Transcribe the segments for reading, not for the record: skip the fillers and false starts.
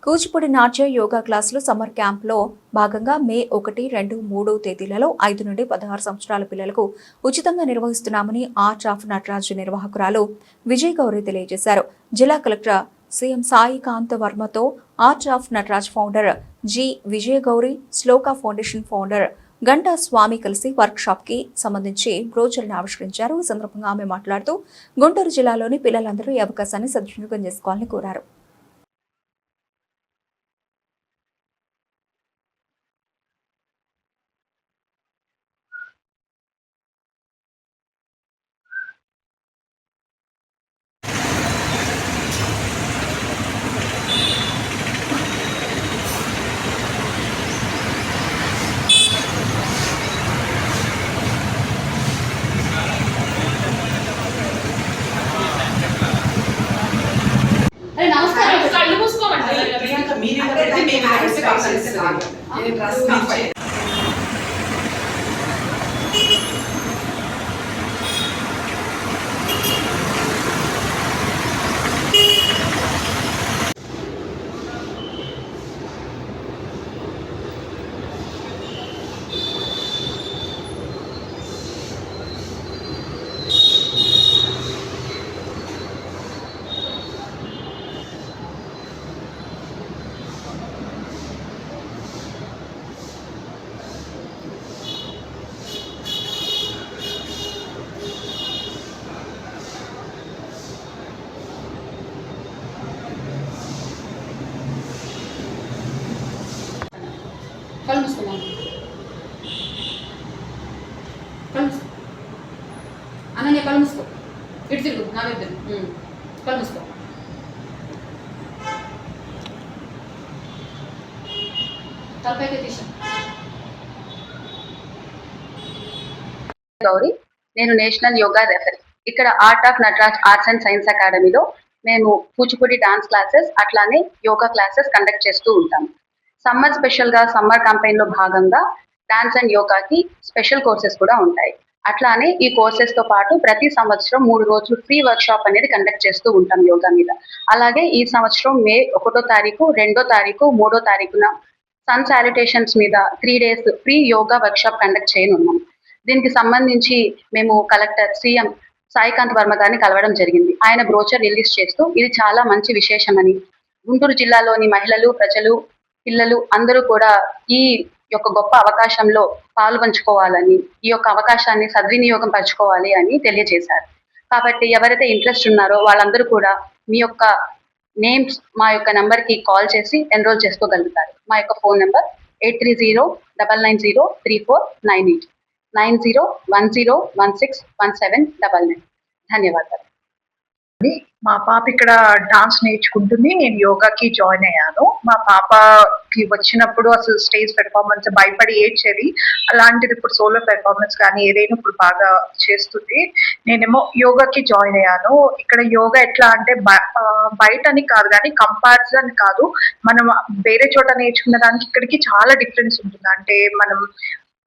కూచిపూడి నాట్య యోగా క్లాసులు సమ్మర్ క్యాంప్లో భాగంగా మే 1, 2, 3 తేదీలలో 5 నుండి 16 సంవత్సరాల పిల్లలకు ఉచితంగా నిర్వహిస్తున్నామని ఆర్ట్ ఆఫ్ నటరాజ్ నిర్వాహకురాలు విజయ్ గౌరి తెలియజేశారు. జిల్లా కలెక్టర్ సీఎం సాయికాంత్ వర్మతో art of Nataraj founder G Vijaya Gauri, Shloka foundation founder Ganta Swamy కలిసి వర్క్ షాప్ కి సంబంధించి బ్రోచర్ను ఆవిష్కరించారు. ఈ సందర్భంగా ఆమె మాట్లాడుతూ గుంటూరు జిల్లాలోని పిల్లలందరూ ఈ అవకాశాన్ని సద్వినియోగం చేసుకోవాలని కోరారు. కళ్ళు మూసుకున్నాను. కళ్ళు మూసుకో అన్నయ్య, కళ్ళు మూసుకో. ఇటు తిరుగు, నా వైపు తిరుగు. కళ్ళు మూసుకో. తలపైకి తీసా. గౌరీ, నేను నేషనల్ యోగా రెఫరీ. ఇక్కడ art of Nataraj arts and science అకాడమీలో మేము కూచిపూడి డాన్స్ క్లాసెస్ అట్లానే యోగా క్లాసెస్ కండక్ట్ చేస్తూ ఉంటాము. సమ్మర్ స్పెషల్ గా సమ్మర్ క్యాంపెయిన్ లో భాగంగా డాన్స్ అండ్ యోగాకి స్పెషల్ కోర్సెస్ కూడా ఉంటాయి. అట్లానే ఈ కోర్సెస్ తో పాటు ప్రతి సంవత్సరం 3 రోజులు ఫ్రీ వర్క్ షాప్ అనేది కండక్ట్ చేస్తూ ఉంటాం యోగా మీద. అలాగే ఈ సంవత్సరం మే 1వ తారీఖు, 2వ తారీఖు, 3వ తారీఖున సన్ శానిటేషన్స్ మీద 3 days free yoga workshop conduct చేయనున్నాం. దీనికి సంబంధించి మేము కలెక్టర్ సీఎం సాయికాంత్ వర్మ గారిని కలవడం జరిగింది. ఆయన బ్రోచర్ రిలీజ్ చేస్తూ ఇది చాలా మంచి విశేషమని, గుంటూరు జిల్లాలోని మహిళలు, ప్రజలు, పిల్లలు అందరూ కూడా ఈ యొక్క గొప్ప అవకాశంలో పాల్పంచుకోవాలని, ఈ యొక్క అవకాశాన్ని సద్వినియోగం పరచుకోవాలి అని తెలియజేశారు. కాబట్టి ఎవరైతే ఇంట్రెస్ట్ ఉన్నారో వాళ్ళందరూ కూడా మీ యొక్క నేమ్స్ మా యొక్క నంబర్ కి కాల్ చేసి ఎన్రోల్ చేసుకోగలుగుతారు. మా యొక్క ఫోన్ నెంబర్ 8309903498 9010161799. ధన్యవాదాలు. మా పాప ఇక్కడ డాన్స్ నేర్చుకుంటుంది. నేను యోగాకి జాయిన్ అయ్యాను. మా పాపకి వచ్చినప్పుడు అసలు స్టేజ్ పెర్ఫార్మెన్స్ భయపడి ఏడ్చేది. అలాంటిది ఇప్పుడు సోలో పెర్ఫార్మెన్స్ కానీ ఏదైనా ఇప్పుడు బాగా చేస్తుంది. నేనేమో యోగాకి జాయిన్ అయ్యాను. ఇక్కడ యోగా ఎట్లా అంటే బయట అని కాదు, కానీ కంపారిజన్ కాదు, మనం వేరే చోట నేర్చుకున్న దానికి ఇక్కడికి చాలా డిఫరెన్స్ ఉంటుంది.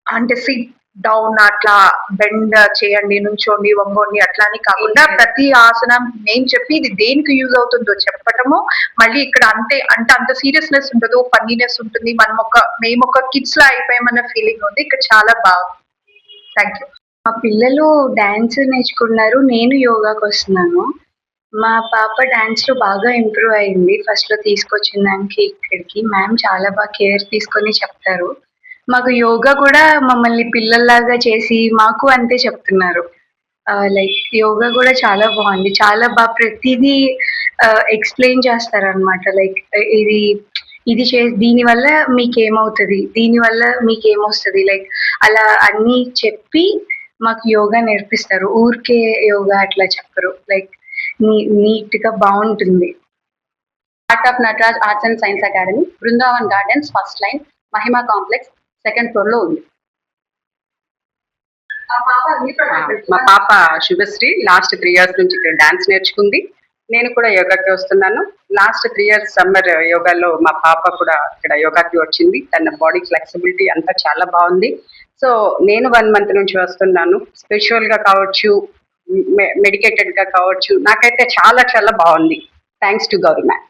అంటే సిట్ డౌన్ అట్లా బెండ్ చేయండి, నుంచోండి, వంగోండి అట్లా అని కాకుండా ప్రతి ఆసనం నేను చెప్పి ఇది దేనికి యూజ్ అవుతుందో చెప్పటము. మళ్ళీ ఇక్కడ అంత సీరియస్నెస్ ఉండదు, ఫన్నీనెస్ ఉంటుంది. మేము ఒక కిడ్స్ లా అయిపోయామన్న ఫీలింగ్ ఉంది. ఇక్కడ చాలా బాగుంది. Thank you. మా పిల్లలు డాన్స్ నేర్చుకున్నారు, నేను యోగాకి వస్తున్నాను. మా పాప డాన్స్ లో బాగా ఇంప్రూవ్ అయింది. ఫస్ట్ లో తీసుకొచ్చిన దానికి ఇక్కడికి మ్యామ్ చాలా బాగా కేర్ తీసుకొని చెప్తారు. మాకు యోగా కూడా మమ్మల్ని పిల్లల్లాగా చేసి మాకు అంతే చెప్తున్నారు. లైక్ యోగా కూడా చాలా బాగుంది, చాలా బాగా ప్రతిదీ ఎక్స్ప్లెయిన్ చేస్తారు అనమాట. లైక్ ఇది దీనివల్ల మీకేమవుతుంది, దీనివల్ల మీకేమొస్తుంది, లైక్ అలా అన్ని చెప్పి మాకు యోగా నేర్పిస్తారు. ఊరికే యోగా అట్లా చెప్పరు, లైక్ నీట్ గా బాగుంటుంది. Art of Nataraj arts and science academy, Brindavan gardens, first line, Mahima complex, 2nd floor లో ఉంది. మా పాప శుభశ్రీ లాస్ట్ 3 years నుంచి ఇక్కడ డాన్స్ నేర్చుకుంది. నేను కూడా యోగాకి వస్తున్నాను. లాస్ట్ 3 years సమ్మర్ యోగాలో మా పాప కూడా ఇక్కడ యోగాకి వచ్చింది. తన బాడీ ఫ్లెక్సిబిలిటీ అంతా చాలా బాగుంది. సో నేను 1 month నుంచి వస్తున్నాను. స్పిరిచువల్ గా కావచ్చు, మెడికేటెడ్ గా కావచ్చు, నాకైతే చాలా చాలా బాగుంది. Thanks to Gauri ma'am.